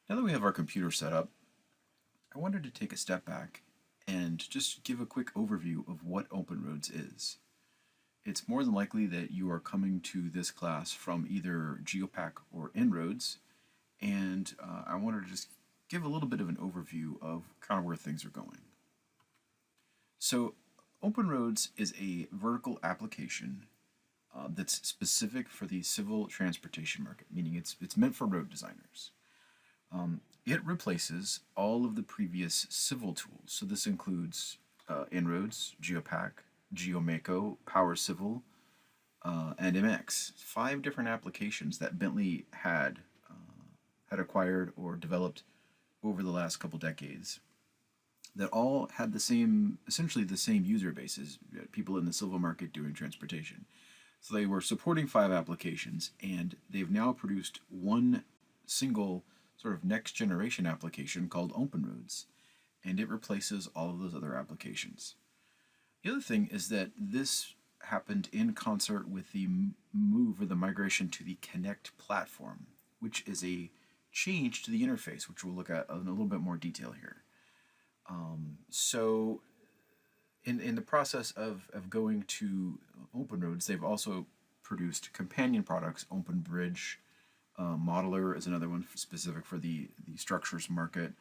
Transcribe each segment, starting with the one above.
Now that we have our computer set up, I wanted to take a step back and just give a quick overview of what OpenRoads is. It's more than likely that you are coming to this class from either Geopack or Inroads, and I wanted to just give a little bit of an overview of kind of where things are going. So OpenRoads is a vertical application that's specific for the civil transportation market, meaning it's meant for road designers. It replaces all of the previous civil tools. So this includes Inroads, Geopack, GeoMaco, Power Civil, and MX. 5 different applications that Bentley had acquired or developed over the last couple decades that all had the same, essentially the same user bases, people in the civil market doing transportation. So they were supporting 5 applications, and they've now produced one single sort of next generation application called OpenRoads, and it replaces all of those other applications. The other thing is that this happened in concert with the move or the migration to the Connect platform, which is a change to the interface, which we'll look at in a little bit more detail here. So in the process of going to OpenRoads, they've also produced companion products. OpenBridge Modeler is another one specific for the structures market,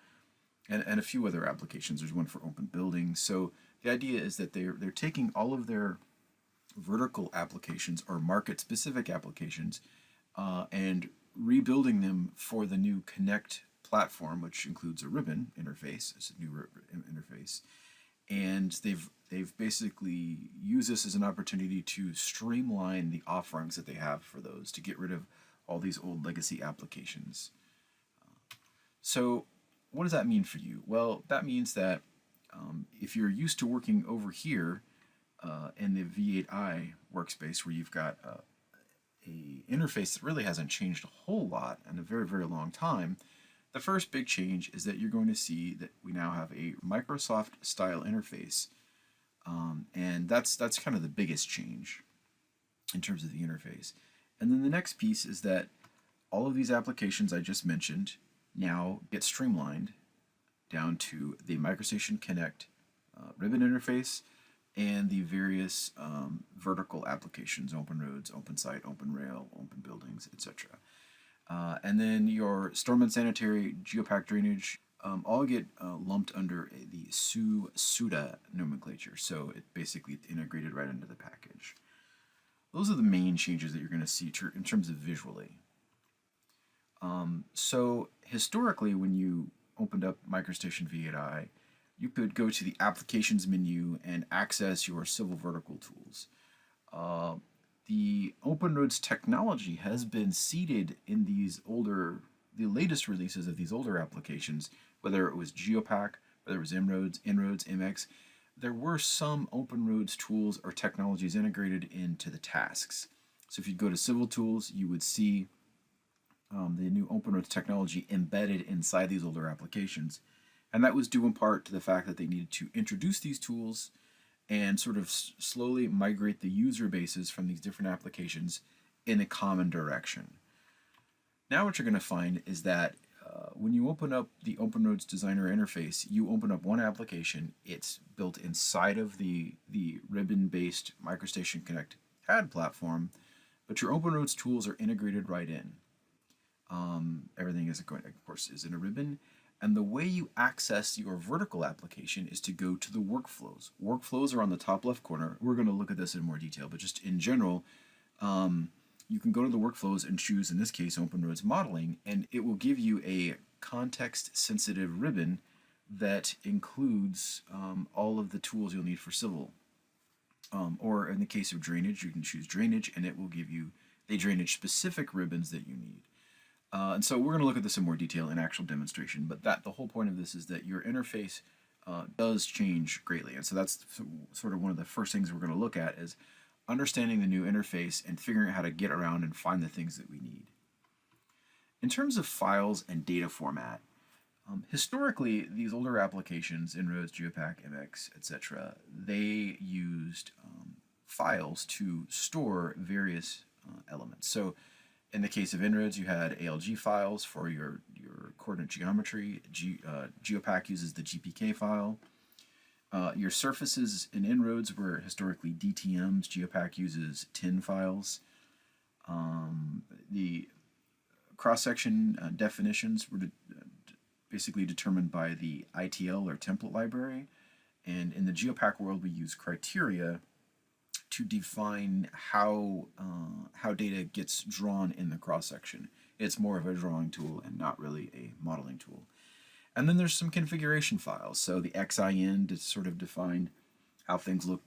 and a few other applications. There's one for open buildings. So the idea is that they're taking all of their vertical applications or market-specific applications and rebuilding them for the new Connect platform, which includes a ribbon interface. It's a new interface, and they've basically used this as an opportunity to streamline the offerings that they have for those, to get rid of all these old legacy applications. So what does that mean for you? Well, that means that if you're used to working over here in the V8i workspace, where you've got a interface that really hasn't changed a whole lot in a very, very long time, the first big change is that you're going to see that we now have a Microsoft style interface, and that's kind of the biggest change in terms of the interface. And then the next piece is that all of these applications I just mentioned now get streamlined down to the MicroStation Connect ribbon interface and the various vertical applications: OpenRoads, OpenSite, OpenRail, OpenBuildings, etc. And then your storm and sanitary, geopack drainage, all get lumped under the SU-SUDA nomenclature. So it basically integrated right into the package. Those are the main changes that you're going to see in terms of visually. So historically, when you opened up MicroStation V8i, you could go to the Applications menu and access your civil vertical tools. The OpenRoads technology has been seeded in the latest releases of these older applications, whether it was Geopack, whether it was Inroads, MX. There were some OpenRoads tools or technologies integrated into the tasks. So if you go to Civil Tools, you would see the new OpenRoads technology embedded inside these older applications. And that was due in part to the fact that they needed to introduce these tools and sort of slowly migrate the user bases from these different applications in a common direction. Now what you're going to find is that when you open up the OpenRoads Designer interface, you open up one application. It's built inside of the ribbon-based MicroStation Connect CAD platform, but your OpenRoads tools are integrated right in. Everything is, of course, is in a ribbon. And the way you access your vertical application is to go to the workflows. Workflows are on the top left corner. We're going to look at this in more detail, but just in general, you can go to the workflows and choose, in this case, OpenRoads Modeling, and it will give you a context-sensitive ribbon that includes all of the tools you'll need for civil. Or in the case of drainage, you can choose drainage, and it will give you the drainage-specific ribbons that you need. And so we're going to look at this in more detail in actual demonstration, but the whole point of this is that your interface does change greatly. And so that's sort of one of the first things we're going to look at, is understanding the new interface and figuring out how to get around and find the things that we need. In terms of files and data format, historically, these older applications, Inroads, Geopack, MX, etc., they used files to store various elements. So in the case of Inroads, you had ALG files for your coordinate geometry. Geopack uses the GPK file. Your surfaces in inroads were historically DTMs. Geopack uses TIN files. The cross-section definitions were basically determined by the ITL or template library. And in the Geopack world, we use criteria to define how data gets drawn in the cross-section. It's more of a drawing tool and not really a modeling tool. And then there's some configuration files. So the XIN to sort of define how things would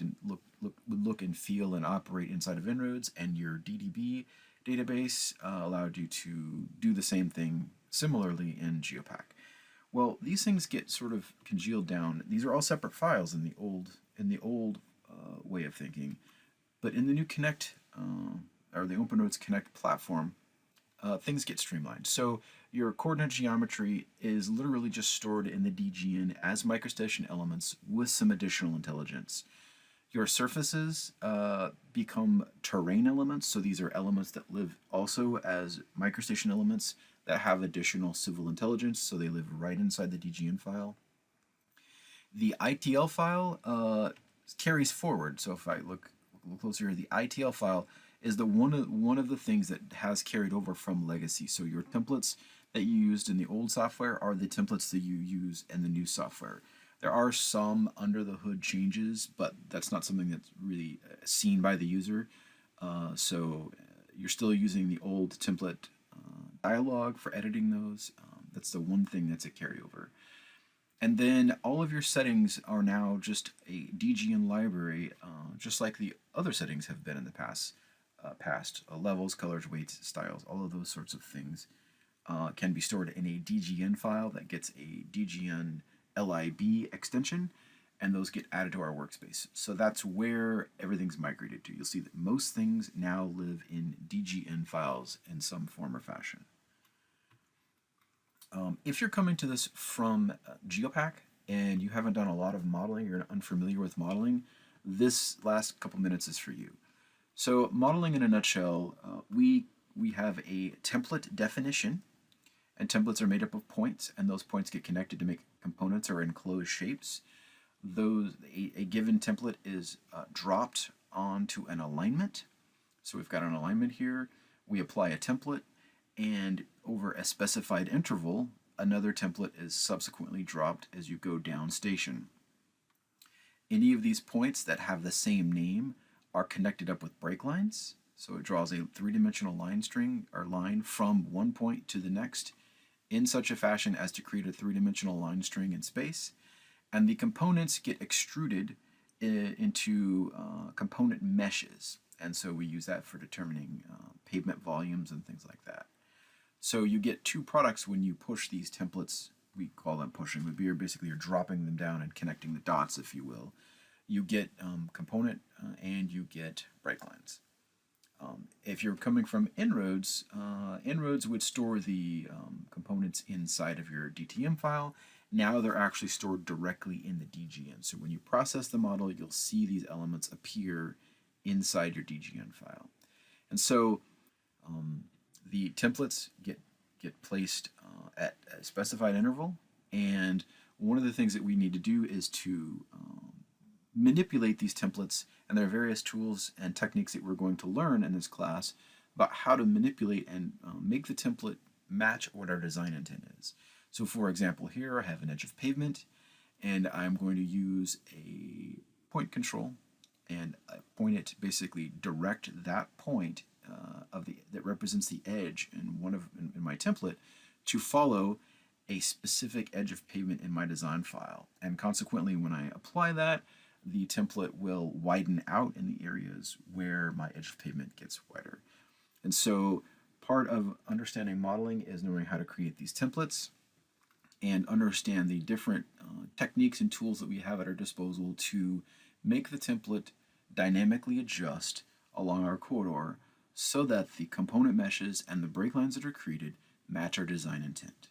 look and feel and operate inside of inroads, and your DDB database allowed you to do the same thing similarly in Geopack. Well, these things get sort of congealed down. These are all separate files in the old way of thinking, but in the new Connect or the OpenRoads Connect platform, things get streamlined. So your coordinate geometry is literally just stored in the DGN as microstation elements with some additional intelligence. Your surfaces become terrain elements, so these are elements that live also as microstation elements that have additional civil intelligence, so they live right inside the DGN file. The ITL file carries forward, so if I look closer here, the ITL file is one of the things that has carried over from legacy. So your templates that you used in the old software are the templates that you use in the new software. There are some under the hood changes, but that's not something that's really seen by the user. So you're still using the old template dialog for editing those. That's the one thing that's a carryover. And then all of your settings are now just a DGN library, just like the other settings have been in the past. Levels, colors, weights, styles, all of those sorts of things can be stored in a DGN file that gets a DGN LIB extension, and those get added to our workspace. So that's where everything's migrated to. You'll see that most things now live in DGN files in some form or fashion. If you're coming to this from Geopack and you haven't done a lot of modeling, you're unfamiliar with modeling, this last couple minutes is for you. So modeling in a nutshell, we have a template definition, and templates are made up of points, and those points get connected to make components or enclosed shapes. A given template is dropped onto an alignment. So we've got an alignment here. We apply a template, and over a specified interval, another template is subsequently dropped as you go down station. Any of these points that have the same name are connected up with break lines. So it draws a three-dimensional line string or line from one point to the next in such a fashion as to create a three-dimensional line string in space. And the components get extruded into component meshes. And so we use that for determining pavement volumes and things like that. So you get two products when you push these templates. We call them pushing, but you're dropping them down and connecting the dots, if you will. You get component and you get break lines. If you're coming from inroads, inroads would store the components inside of your DTM file. Now they're actually stored directly in the DGN. So when you process the model, you'll see these elements appear inside your DGN file. And so the templates get placed at a specified interval. And one of the things that we need to do is to manipulate these templates, and there are various tools and techniques that we're going to learn in this class about how to manipulate and make the template match what our design intent is. So for example, here I have an edge of pavement, and I'm going to use a point control and point it, basically direct that point that represents the edge in my template to follow a specific edge of pavement in my design file. And consequently, when I apply that, the template will widen out in the areas where my edge of pavement gets wider. And so part of understanding modeling is knowing how to create these templates and understand the different techniques and tools that we have at our disposal to make the template dynamically adjust along our corridor so that the component meshes and the break lines that are created match our design intent.